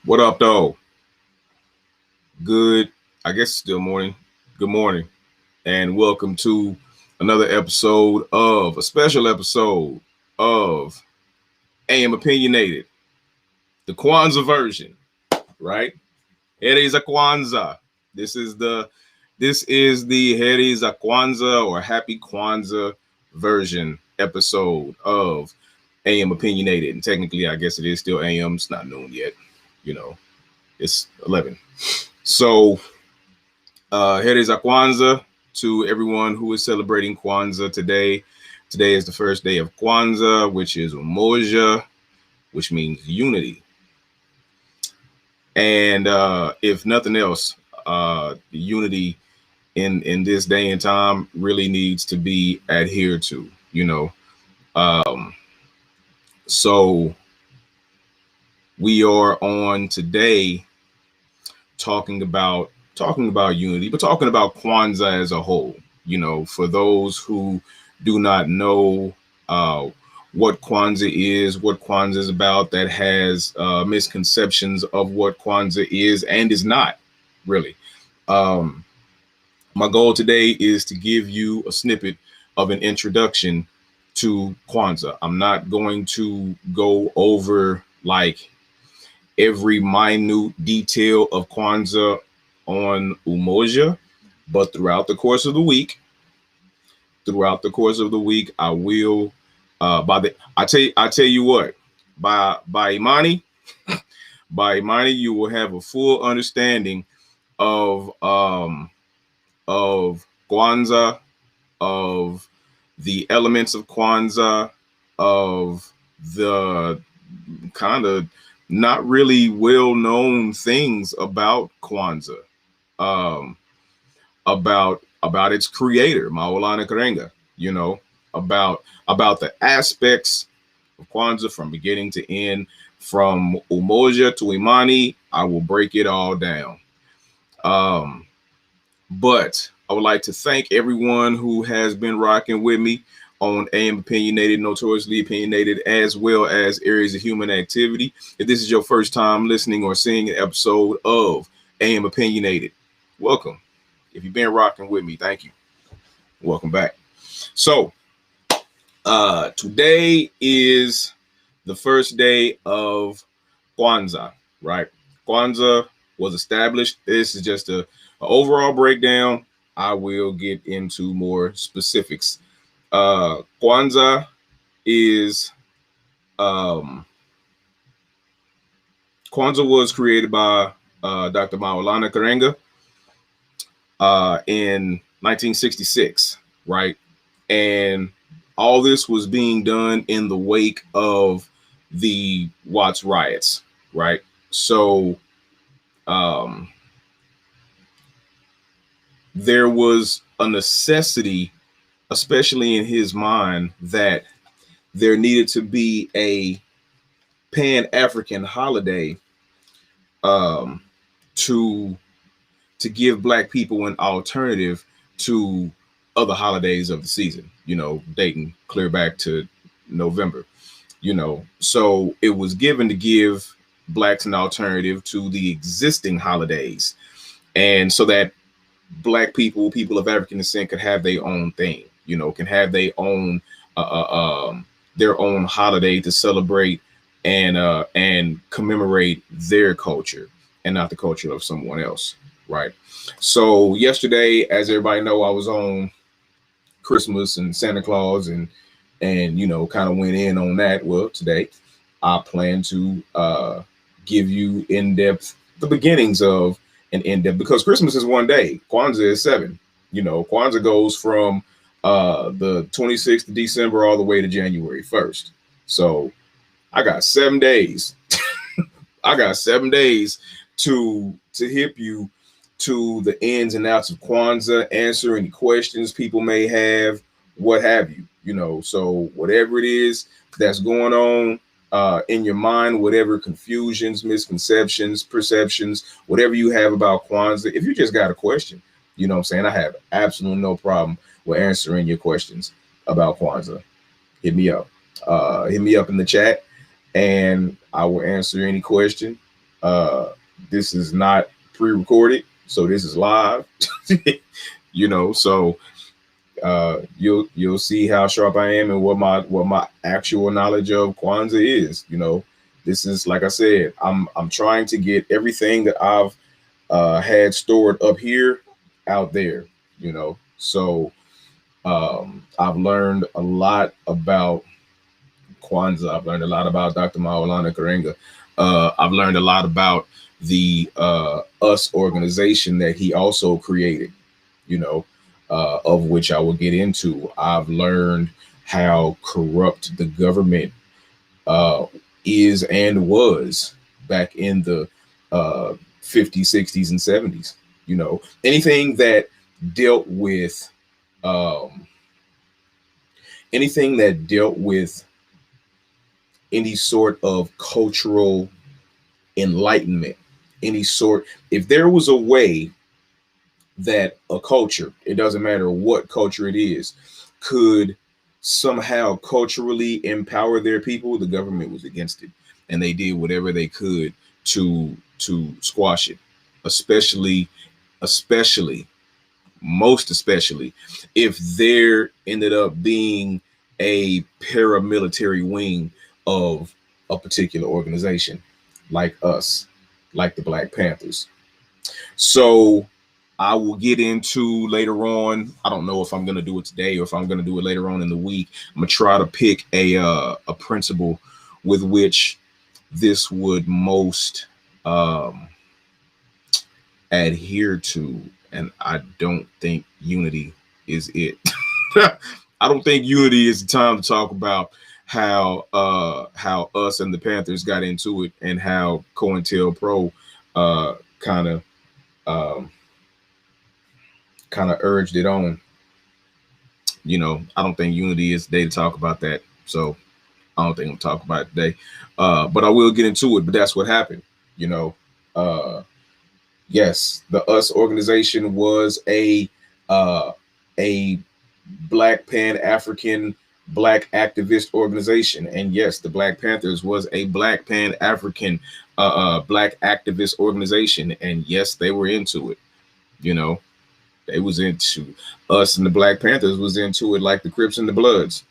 What up, though? Good, I guess still morning. Good morning, and welcome to another episode of a special episode of AM Opinionated, the Kwanzaa version, right? Heri za Kwanzaa. This is the Heri za Kwanzaa or Happy Kwanzaa version episode of AM Opinionated. And technically, I guess it is still AM. It's not noon yet. It's 11. So Heri za Kwanzaa to everyone who is celebrating Kwanzaa today. Today is the first day of Kwanzaa, which is Umoja, which means unity. And if nothing else, the unity in this day and time really needs to be adhered to. So we are on today talking about unity, but talking about Kwanzaa as a whole. For those who do not know what Kwanzaa is, what Kwanzaa is about, that has misconceptions of what Kwanzaa is and is not really. My goal today is to give you a snippet of an introduction to Kwanzaa. I'm not going to go over like every minute detail of Kwanzaa on Umoja, but throughout the course of the week, I will. I tell you what, by Imani, you will have a full understanding of Kwanzaa, of the elements of Kwanzaa, of the kind of not really well-known things about Kwanzaa, about its creator, Maulana Karenga, about the aspects of Kwanzaa from beginning to end, from Umoja to Imani. I will break it all down. But I would like to thank everyone who has been rocking with me on AM Opinionated, Notoriously Opinionated, as well as Areas of Human Activity. If this is your first time listening or seeing an episode of AM Opinionated, welcome. If you've been rocking with me, thank you. Welcome back. So, today is the first day of Kwanzaa, right? Kwanzaa was established. This is just an overall breakdown. I will get into more specifics. Kwanzaa is Kwanzaa was created by Dr. Maulana Karenga in 1966, right? And all this was being done in the wake of the Watts riots, right? So there was a necessity, especially in his mind, that there needed to be a Pan-African holiday to give Black people an alternative to other holidays of the season, dating clear back to November, So it was given to give Blacks an alternative to the existing holidays, and so that Black people of African descent could have their own thing, can have their own holiday to celebrate and commemorate their culture and not the culture of someone else, right? So yesterday, as everybody know, I was on Christmas and Santa Claus and kind of went in on that. Well, today I plan to give you the beginnings of an in-depth, because Christmas is one day, Kwanzaa is 7. Kwanzaa goes from the 26th of December all the way to January 1st. So I got 7 days. I got 7 days to hip you to the ins and outs of Kwanzaa, answer any questions people may have, what have you. So whatever it is that's going on in your mind, whatever confusions, misconceptions, perceptions, whatever you have about Kwanzaa, if you just got a question, I'm saying, I have absolutely no problem with answering your questions about Kwanzaa. Hit me up. Hit me up in the chat, and I will answer any question. Uh, this is not pre-recorded, so this is live. So you'll see how sharp I am and what my actual knowledge of Kwanzaa is. This is, like I said, I'm trying to get everything that I've had stored up here out there. So I've learned a lot about Kwanzaa. I've learned a lot about Dr. Maulana Karenga. I've learned a lot about the US organization that he also created, of which I will get into. I've learned how corrupt the government is and was back in the 50s, 60s, and 70s. Anything that dealt with anything that dealt with any sort of cultural enlightenment, if there was a way that a culture, it doesn't matter what culture it is, could somehow culturally empower their people, the government was against it, and they did whatever they could to squash it, especially most especially if there ended up being a paramilitary wing of a particular organization, like us, like the Black Panthers. So I will get into later on. I don't know if I'm going to do it today or if I'm going to do it later on in the week. I'm going to try to pick a principle with which this would most adhere to, and I don't think unity is it. I don't think unity is the time to talk about how us and the Panthers got into it and how COINTELPRO kind of urged it on. I don't think unity is the day to talk about that. So I don't think I'm talking about it today. But I will get into it. But that's what happened. Yes, the US organization was a Black Pan-African Black activist organization, and yes, the Black Panthers was a Black Pan-African Black activist organization, and yes, they were into it. They was into us, and the Black Panthers was into it like the Crips and the Bloods.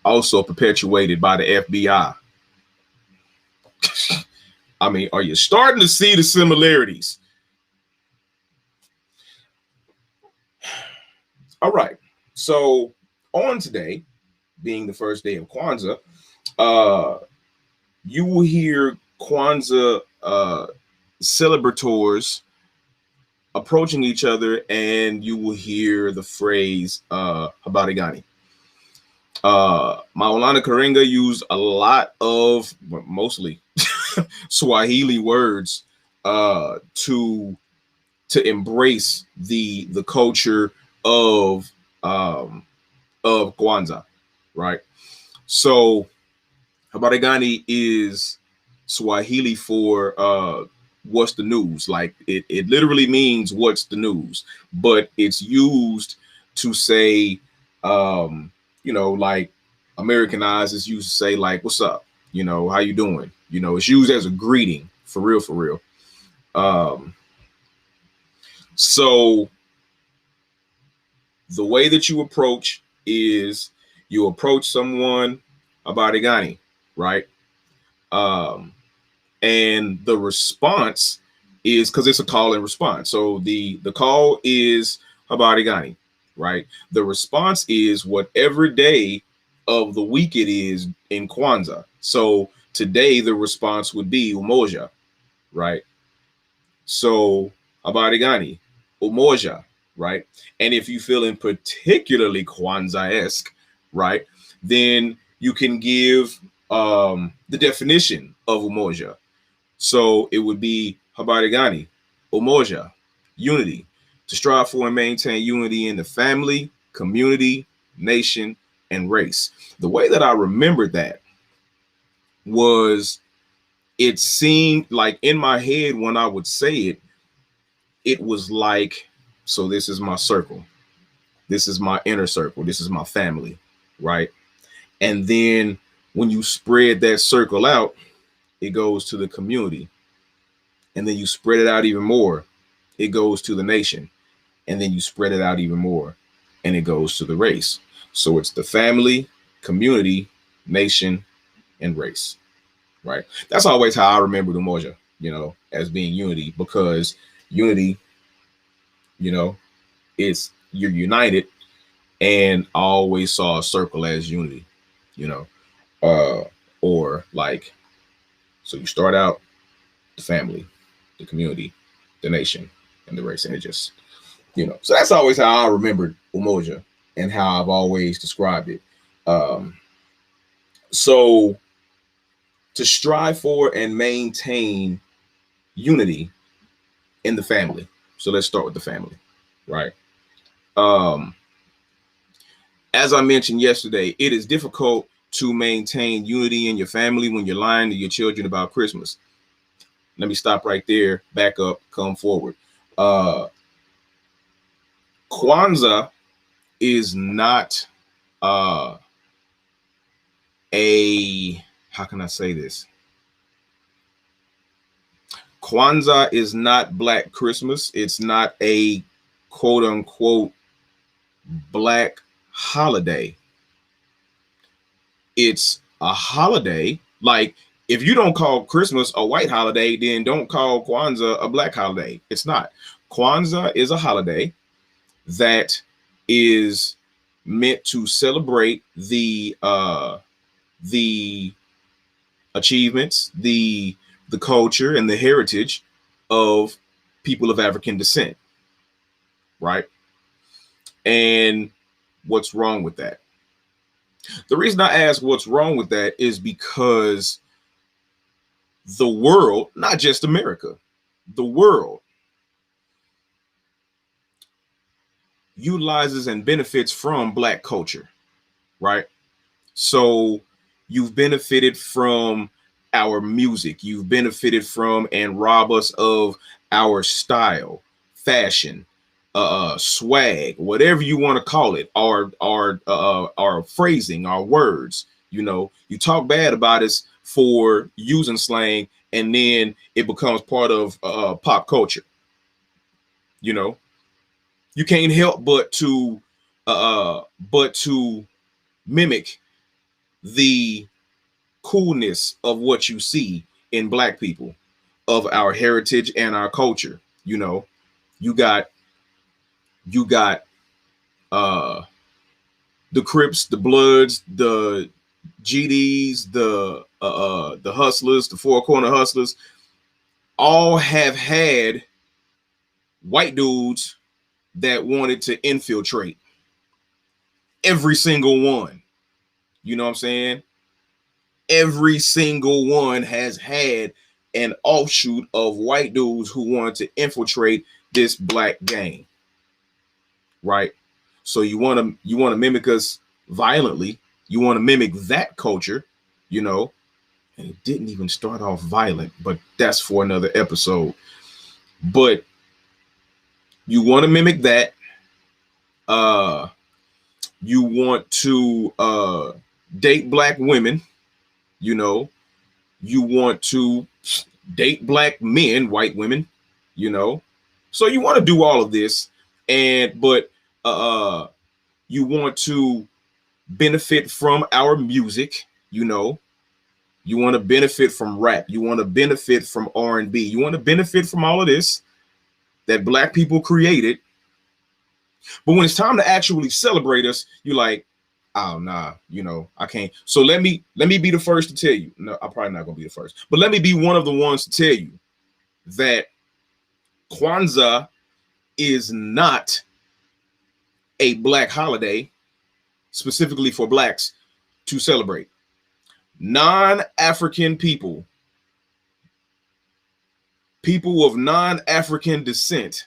Also perpetuated by the FBI. I mean, are you starting to see the similarities? All right. So on today, being the first day of Kwanzaa, you will hear Kwanzaa celebrators approaching each other, and you will hear the phrase habari gani. Maulana Karenga used a lot of, mostly Swahili words to embrace the culture of Kwanzaa, right? So habari gani is Swahili for what's the news. Like it literally means what's the news, but it's used to say like Americanized, it's used to say like, what's up, how you doing, it's used as a greeting, for real. So the way that you approach is you approach someone habari gani, right? And the response is, because it's a call and response. So the call is habari gani, right? The response is whatever day of the week it is in Kwanzaa. So today the response would be Umoja, right? So habari gani, Umoja, right? And if you feeling particularly Kwanzaa-esque, right, then you can give the definition of Umoja. So it would be habari gani, Umoja, unity, to strive for and maintain unity in the family, community, nation, and race. The way that I remembered that was, it seemed like in my head when I would say it, it was like, so this is my circle, this is my inner circle, this is my family, right? And then When you spread that circle out, it goes to the community. And then you spread it out even more, it goes to the nation. And then you spread it out even more, and it goes to the race. So it's the family, community, nation, and race, right? That's always how I remember Umoja, as being unity, because unity, it's you're united, and I always saw a circle as unity, or like, so you start out the family, the community, the nation, and the race, and it just, so that's always how I remembered Umoja and how I've always described it. So to strive for and maintain unity in the family. So let's start with the family, right? As I mentioned yesterday, it is difficult to maintain unity in your family when you're lying to your children about Christmas. Let me stop right there, back up, come forward. Kwanzaa is not how can I say this? Kwanzaa is not Black Christmas. It's not a quote unquote Black holiday. It's a holiday. Like, if you don't call Christmas a white holiday, then don't call Kwanzaa a Black holiday. It's not. Kwanzaa is a holiday that is meant to celebrate the achievements, the culture, and the heritage of people of African descent, right? And what's wrong with that? The reason I ask what's wrong with that is because the world, not just America, the world utilizes and benefits from Black culture, right? So you've benefited from our music, you've benefited from and rob us of our style, fashion, swag, whatever you want to call it, our phrasing, our words. You talk bad about us for using slang, and then it becomes part of pop culture. You can't help but to mimic the coolness of what you see in Black people, of our heritage and our culture. You got the Crips, the Bloods, the GDs, the Hustlers, the Four Corner Hustlers, all have had white dudes that wanted to infiltrate. Every single one. You know what I'm saying? Every single one has had an offshoot of white dudes who wanted to infiltrate this Black gang, right? So you want to mimic us violently. You want to mimic that culture, and it didn't even start off violent, but that's for another episode. But you want to mimic that. You want to date Black women. You want to date Black men, white women. So you want to do all of this, but you want to benefit from our music. You want to benefit from rap. You want to benefit from R&B. You want to benefit from all of this that Black people created. But when it's time to actually celebrate us, you're like, oh nah, I can't. So let me be the first to tell you. No, I'm probably not gonna be the first, but let me be one of the ones to tell you that Kwanzaa is not a Black holiday specifically for Blacks to celebrate. Non-African people of non-African descent,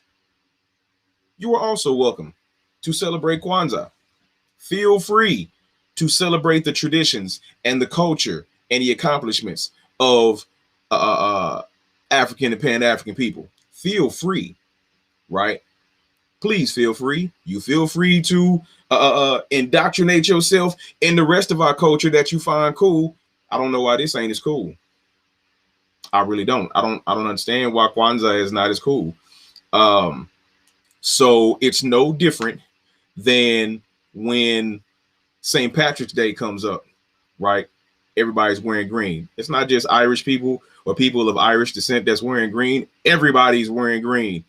you are also welcome to celebrate Kwanzaa. Feel free to celebrate the traditions and the culture and the accomplishments of African and Pan-African people. Feel free, right? please feel free. You feel free to indoctrinate yourself in the rest of our culture that you find cool. I don't know why this ain't as cool. I really don't. I don't understand why Kwanzaa is not as cool. So it's no different than when St. Patrick's Day comes up, right? Everybody's wearing green. It's not just Irish people or people of Irish descent that's wearing green. Everybody's wearing green.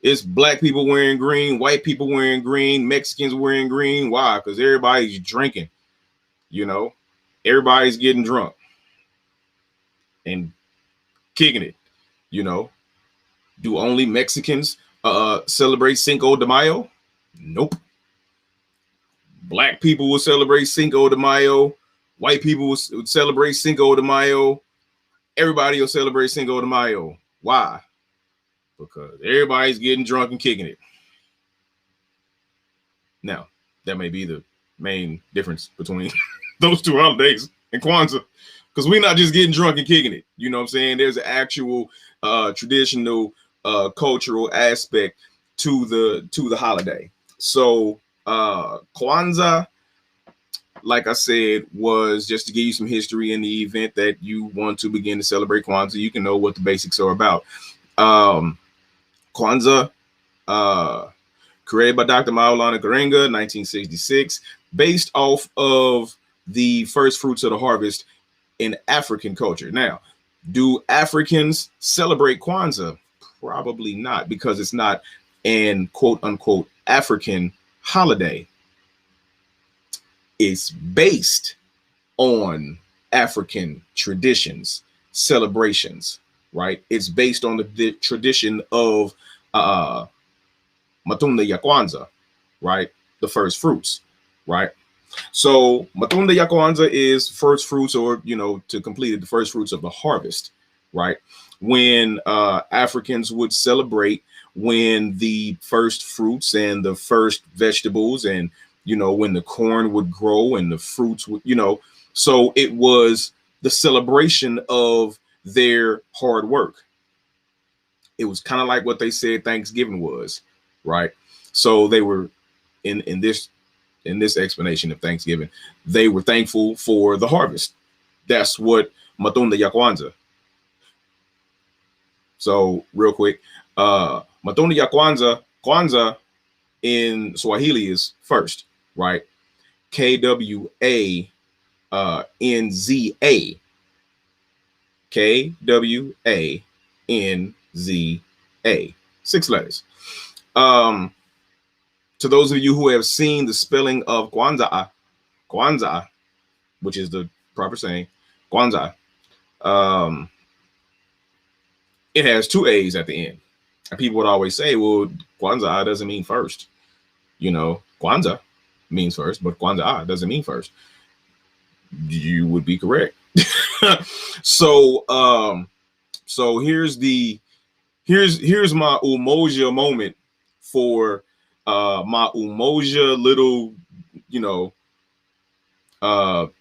It's black people wearing green, white people wearing green, Mexicans wearing green. Why? Because everybody's drinking, you know, everybody's getting drunk and kicking it, you know. Do only Mexicans celebrate Cinco de Mayo? Nope. Black people will celebrate Cinco de Mayo. White people will celebrate Cinco de Mayo. Everybody will celebrate Cinco de Mayo. Why? Because everybody's getting drunk and kicking it. Now, that may be the main difference between those two holidays and Kwanzaa, because we're not just getting drunk and kicking it. You know what I'm saying? There's an actual traditional cultural aspect to the holiday. So Kwanzaa, like I said, was just to give you some history in the event that you want to begin to celebrate Kwanzaa. You can know what the basics are about. Kwanzaa, created by Dr. Maulana Karenga, 1966, based off of the first fruits of the harvest in African culture. Now, do Africans celebrate Kwanzaa? Probably not, because it's not an quote unquote African holiday. It's based on African traditions, celebrations, right? It's based on the tradition of Matunda ya Kwanzaa, right? The first fruits, right? So Matunda ya Kwanzaa is first fruits, or, you know, to complete it, the first fruits of the harvest, right? When Africans would celebrate when the first fruits and the first vegetables, and, you know, when the corn would grow and the fruits would, you know, so it was the celebration of their hard work. It was kind of like what they said Thanksgiving was, right? So they were in this explanation of Thanksgiving, they were thankful for the harvest. That's what Matunda ya Kwanzaa. So real quick, Matunda ya Kwanzaa, Kwanzaa in Swahili is first, right? Kwanza. Kwanza. 6 letters. To those of you who have seen the spelling of Kwanzaa, which is the proper saying, Kwanzaa, it has 2 A's at the end. And people would always say, well, Kwanzaa doesn't mean first. You know, Kwanzaa means first, but Kwanzaa doesn't mean first. You would be correct. So here's my Umoja moment for my Umoja little, you know,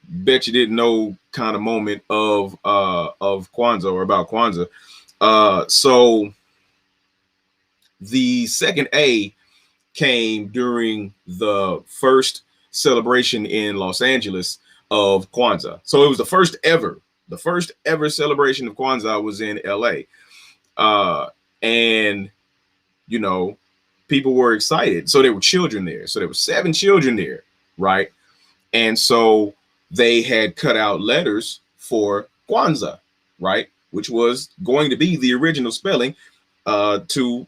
bet you didn't know kind of moment of Kwanzaa, or about Kwanzaa. So the second A came during the first celebration in Los Angeles of Kwanzaa. So it was the first ever celebration of Kwanzaa was in LA. And, you know, people were excited. So there were children there. So there were 7 children there, right? And so they had cut out letters for Kwanzaa, right? Which was going to be the original spelling, to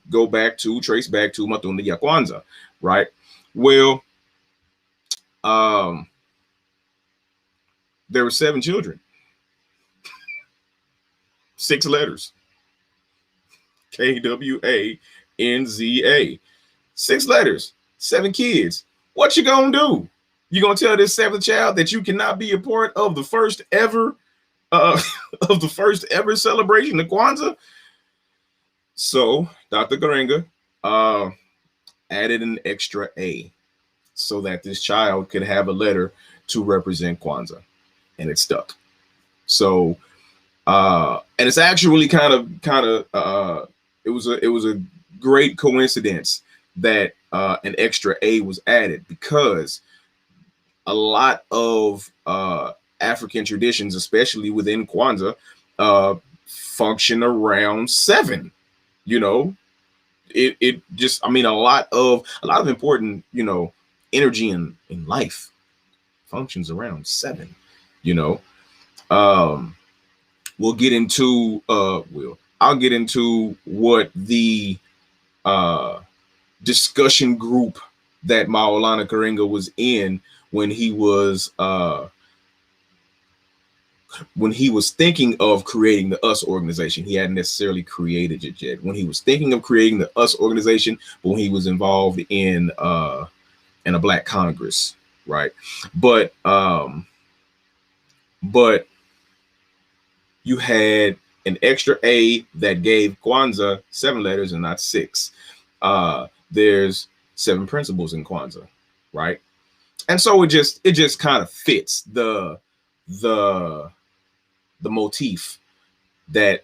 trace back to Matunda ya Kwanzaa, right? Well, there were 7 children, 6 letters, Kwanza, 6 letters, 7 kids. What you gonna do? You gonna tell this 7th child that you cannot be a part of the first ever celebration of Kwanzaa? So Dr. Karenga added an extra A so that this child could have a letter to represent Kwanzaa, and it stuck. So and it's actually kind of it was a great coincidence that an extra A was added because a lot of African traditions, especially within Kwanzaa, function around 7. You know, it just, I mean, a lot of important, energy in life functions around 7. You know, um, we'll get into I'll get into what the discussion group that Maulana Karenga was in when he was thinking of creating the US organization. He hadn't necessarily created it yet. When he was thinking of creating the US organization, but when he was involved in a Black Congress, right? But you had an extra A that gave Kwanzaa 7 letters and not 6. There's 7 principles in Kwanzaa, right? And so it just kind of fits the motif that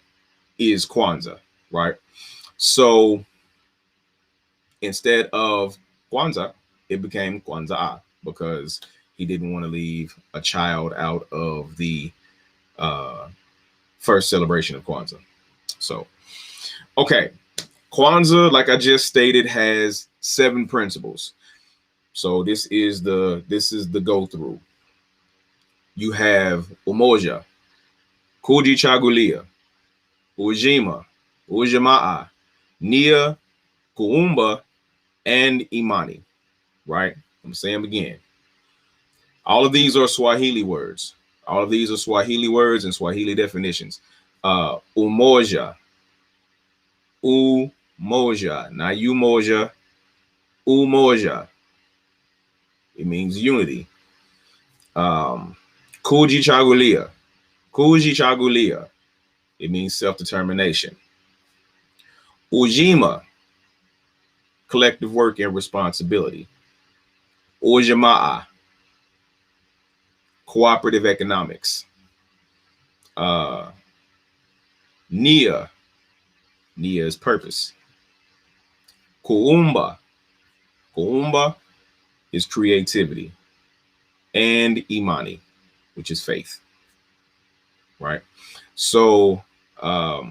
is Kwanzaa, right? So instead of Kwanzaa, it became Kwanzaa because he didn't want to leave a child out of the first celebration of Kwanzaa. So, okay, Kwanzaa, like I just stated, has 7 principles. So this is the go through. You have Umoja, Kujichagulia, Ujima, Ujamaa, Nia, Kuumba, and Imani, right? I'm saying them again. All of these are Swahili words. All of these are Swahili words and Swahili definitions. Umoja, Umoja, not Umoja, Umoja. It means unity. Kujichagulia, Kujichagulia. It means self-determination. Ujima, collective work and responsibility. Ujamaa, cooperative economics. Nia, Nia is purpose. Kuumba, Kuumba is creativity. And Imani, which is faith, right? So I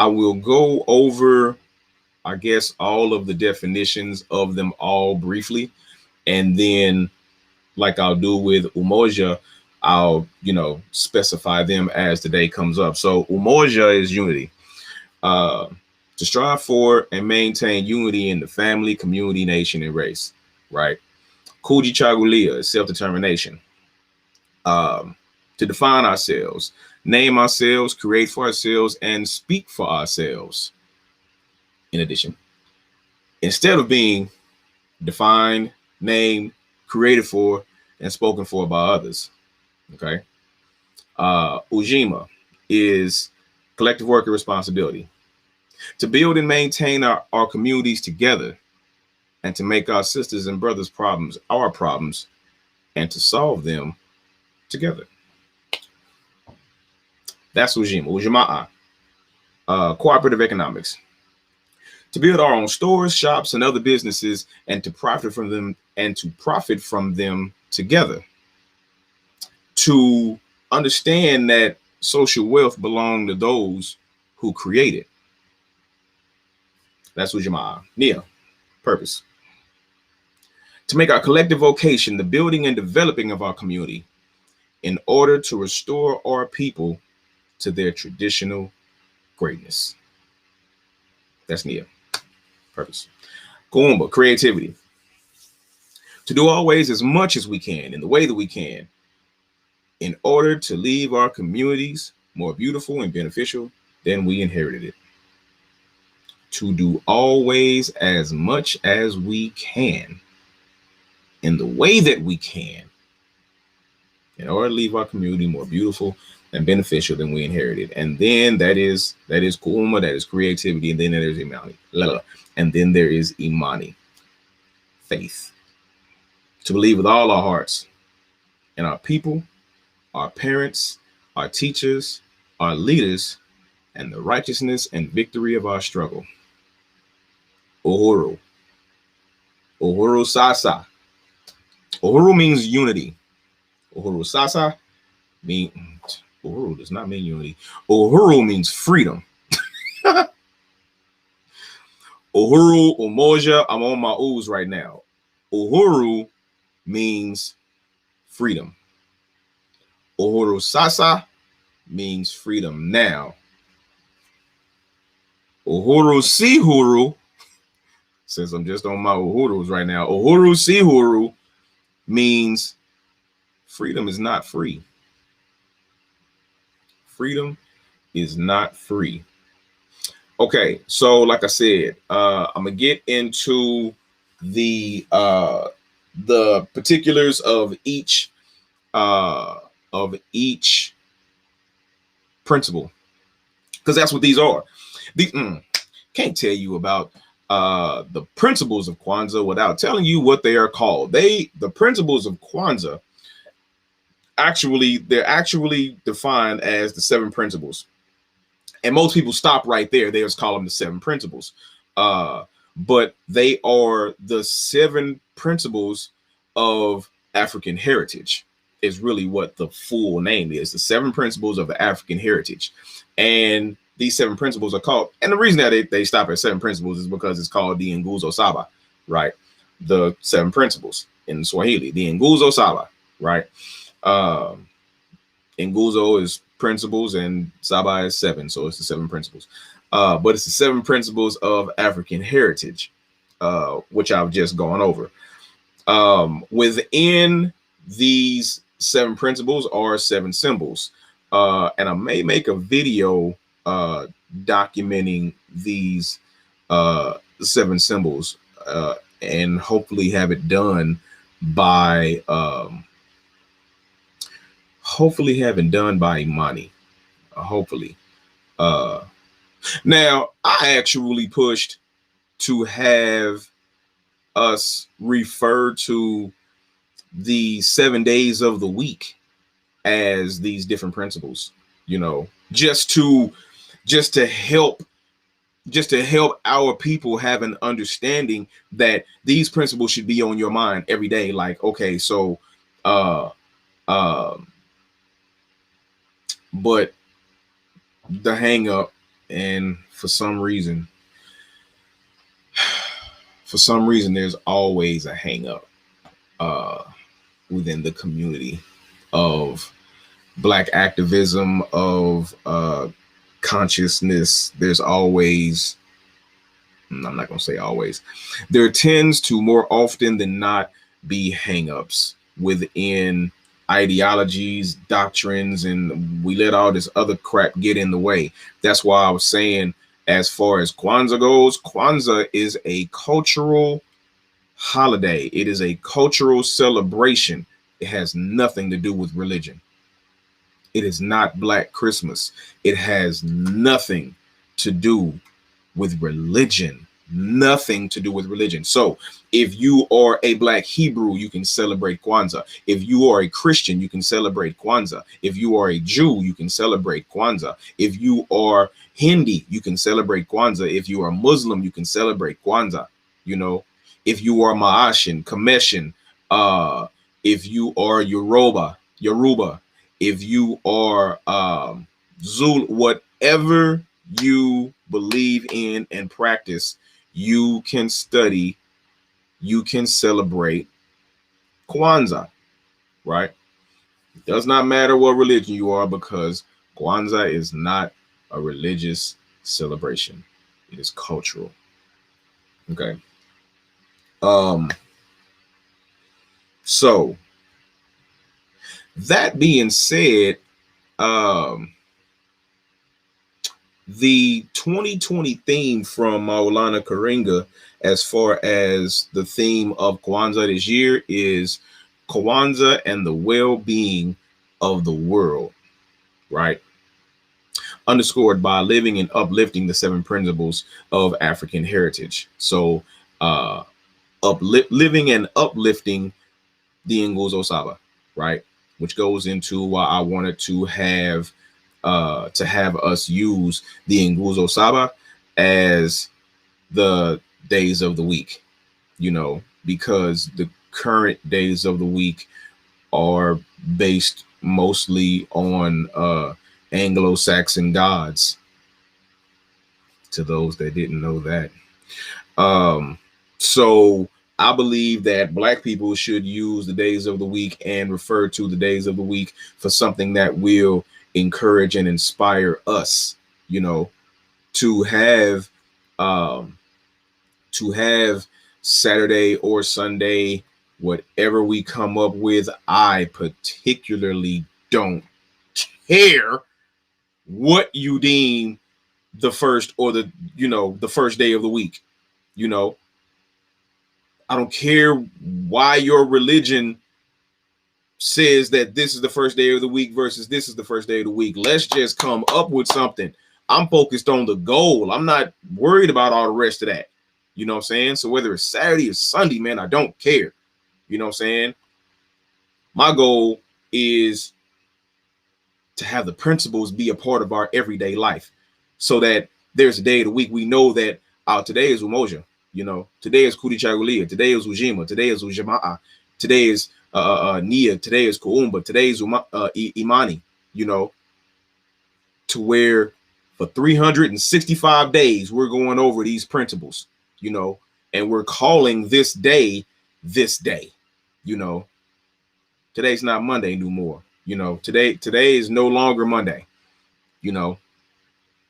will go over, I guess, all of the definitions of them all briefly, and then, like I'll do with Umoja, I'll specify them as the day comes up. So Umoja is unity, to strive for and maintain unity in the family, community, nation, and race, right? Kujichagulia is self-determination, to define ourselves, name ourselves, create for ourselves, and speak for ourselves. In addition, instead of being defined, named, created for, and spoken for by others. Okay. Ujima is collective work and responsibility, to build and maintain our communities together, and to make our sisters and brothers' problems our problems, and to solve them together. That's Ujima. Ujamaa. Cooperative economics, to build our own stores, shops, and other businesses, and to profit from them together. To understand that social wealth belongs to those who create it. That's Ujamaa. Nia, purpose, to make our collective vocation the building and developing of our community in order to restore our people to their traditional greatness. That's Nia, purpose. Kuumba, creativity, to do always as much as we can in the way that we can in order to leave our communities more beautiful and beneficial than we inherited it. To do always as much as we can in the way that we can in order to leave our community more beautiful and beneficial than we inherited. And then that is Kuuma, that is creativity, and then there's Imani. And then there is Imani, faith. To believe with all our hearts in our people, our parents, our teachers, our leaders, and the righteousness and victory of our struggle. Uhuru. Uhuru Sasa. Uhuru means unity. Uhuru Sasa mean Uhuru does not mean unity. Uhuru means freedom. Uhuru, Umoja, I'm on my ooze right now. Uhuru means freedom. Uhuru Sasa means freedom now. Uhuru Sihuru, since I'm just on my Uhurus right now, Uhuru Sihuru means freedom is not free. Freedom is not free. Okay, so like I said, I'm gonna get into the particulars of each principle, because that's what these are. Can't tell you about the principles of Kwanzaa without telling you what they are called. The principles of Kwanzaa they're actually defined as the 7 principles. And most people stop right there. They just call them the 7 principles. But they are the 7 principles of African heritage is really what the full name is. The 7 principles of the African heritage. And these 7 principles are called, and the reason that they stop at 7 principles is because it's called the Nguzo Saba, right? The 7 principles in Swahili, the Nguzo Saba, right? Nguzo is principles and Saba is 7, so it's the 7 principles. But it's the 7 principles of African heritage, which I've just gone over. Within these 7 principles are 7 symbols, and I may make a video documenting these 7 symbols, and hopefully have it done by Imani. Hopefully. Now, I actually pushed to have us refer to the 7 days of the week as these different principles, just to help our people have an understanding that these principles should be on your mind every day. Like, okay, so but the hang up, and for some reason there's always a hang up within the community of Black activism, of consciousness. There's always, I'm not going to say always, there tends to more often than not be hangups within ideologies, doctrines, and we let all this other crap get in the way. That's why I was saying, as far as Kwanzaa goes, Kwanzaa is a cultural holiday. It is a cultural celebration. It has nothing to do with religion. It is not Black Christmas. It has nothing to do with religion. Nothing to do with religion. So if you are a Black Hebrew, you can celebrate Kwanzaa. If you are a Christian, you can celebrate Kwanzaa. If you are a Jew, you can celebrate Kwanzaa. If you are Hindi, you can celebrate Kwanzaa. If you are Muslim, you can celebrate Kwanzaa. If you are Maashin, Kameshin, if you are Yoruba, if you are Zulu, whatever you believe in and practice, you can study, you can celebrate Kwanzaa, right? It does not matter what religion you are, because Kwanzaa is not a religious celebration. It is cultural. Okay. So that being said, the 2020 theme from Maulana Karinga, as far as the theme of Kwanzaa this year, is Kwanzaa and the well-being of the world, right? Underscored by living and uplifting the 7 principles of African heritage. So living and uplifting the Nguzo Saba, right? Which goes into why I wanted to have us use the Nguzo Saba as the days of the week, because the current days of the week are based mostly on Anglo-Saxon gods, to those that didn't know that. So I believe that Black people should use the days of the week and refer to the days of the week for something that will encourage and inspire us, to have um, Saturday or Sunday, whatever we come up with. I particularly don't care what you deem the first or the first day of the week. I don't care why your religion says that this is the first day of the week versus this is the first day of the week. Let's just come up with something. I'm focused on the goal. I'm not worried about all the rest of that. You know what I'm saying? So whether it's Saturday or Sunday, man, I don't care. You know what I'm saying? My goal is to have the principles be a part of our everyday life, so that there's a day of the week we know that today is Umoja, today is Kurichagulia, today is Ujima, today is Ujamaa, today is Nia, today is Kuumba, today is Imani, to where for 365 days we're going over these principles, and we're calling this day. Today's not Monday no more. Today is no longer Monday.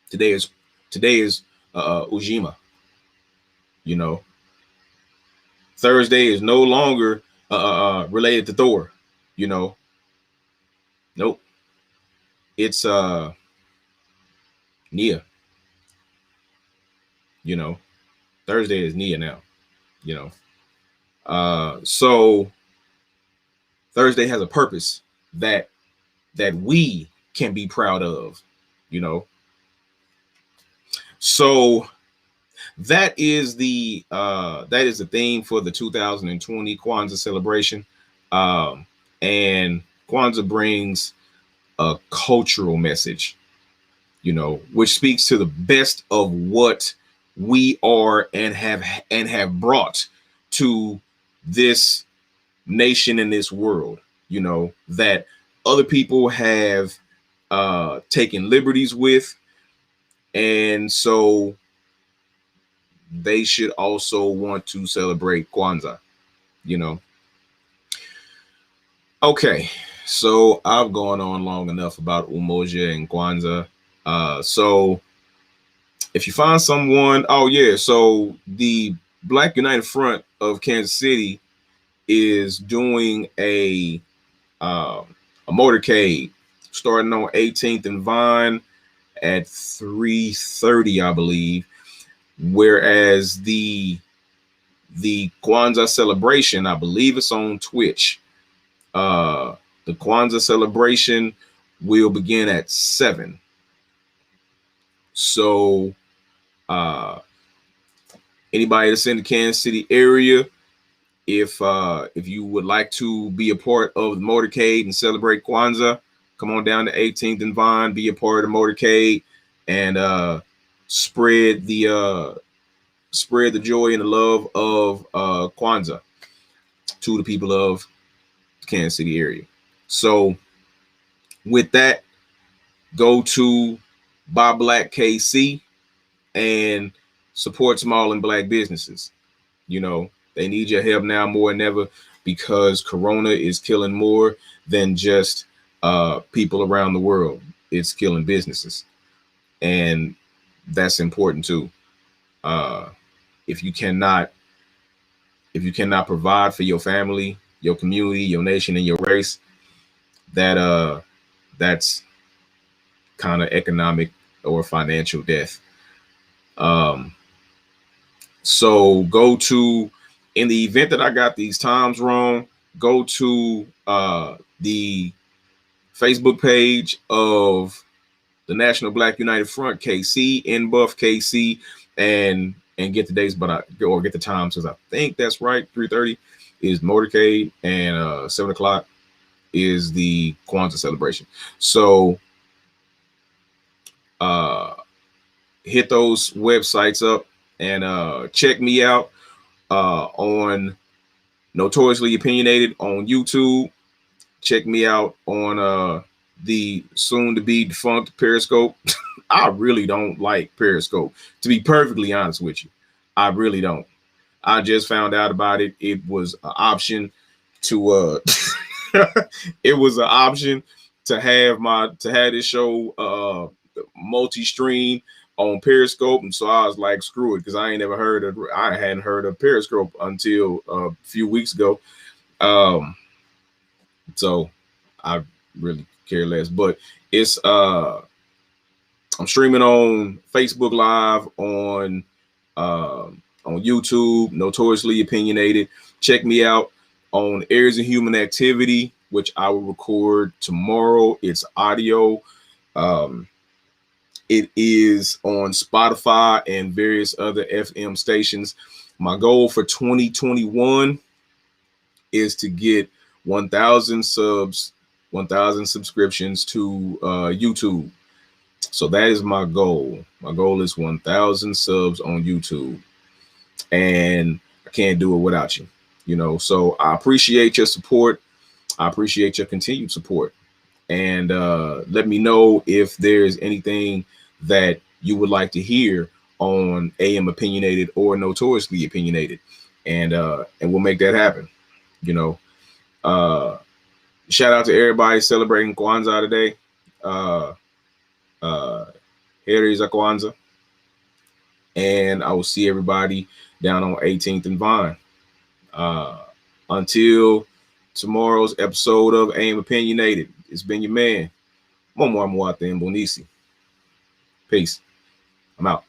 Today is Ujima. Thursday is no longer related to Thor. Nope. It's Nia. Thursday is Nia now. So Thursday has a purpose that we can be proud of. So that is the theme for the 2020 Kwanzaa celebration. And Kwanzaa brings a cultural message, which speaks to the best of what we are and have brought to this nation and this world, that other people have taken liberties with. And so they should also want to celebrate Kwanzaa, Okay, so I've gone on long enough about Umoja and Kwanzaa. So if you find someone, so the Black United Front of Kansas City is doing a motorcade starting on 18th and Vine at 3:30, I believe. Whereas the Kwanzaa celebration, I believe it's on Twitch. The Kwanzaa celebration will begin at 7. So anybody that's in the Kansas City area, if you would like to be a part of the motorcade and celebrate Kwanzaa, come on down to 18th and Vine, be a part of the motorcade, and spread the joy and the love of Kwanzaa to the people of the Kansas City area. So with that, go to Buy Black KC and support small and Black businesses. They need your help now more than ever, because Corona is killing more than just people around the world. It's killing businesses, and that's important too. If you cannot provide for your family, your community, your nation, and your race, that's kind of economic or financial death. So go to, in the event that I got these times wrong, go to the Facebook page of the National Black United Front KC, in Buff KC, and get the dates, or get the times, because I think that's right. 3:30 is motorcade, and 7 o'clock is the Kwanzaa celebration. So hit those websites up And check me out on Notoriously Opinionated on YouTube. Check me out on the soon to be defunct Periscope. I really don't like Periscope, to be perfectly honest with you. I really don't. I just found out about it. It was an option to it was an option to have this show multi-stream on Periscope, and so I was like, screw it, because I hadn't heard of Periscope until a few weeks ago. So I really care less. But it's I'm streaming on Facebook Live, on YouTube, Notoriously Opinionated. Check me out on Areas of Human Activity, which I will record tomorrow. It's audio. It is on Spotify and various other FM stations. My goal for 2021 is to get 1,000 subs, 1,000 subscriptions to YouTube. So that is my goal. My goal is 1,000 subs on YouTube. And I can't do it without you, So I appreciate your support. I appreciate your continued support. And let me know if there's anything that you would like to hear on AM Opinionated or Notoriously Opinionated. And we'll make that happen. Shout out to everybody celebrating Kwanzaa today. Heri za Kwanzaa. And I will see everybody down on 18th and Vine. Until tomorrow's episode of AM Opinionated, it's been your man, Momo Amuate and Bonisi. Peace. I'm out.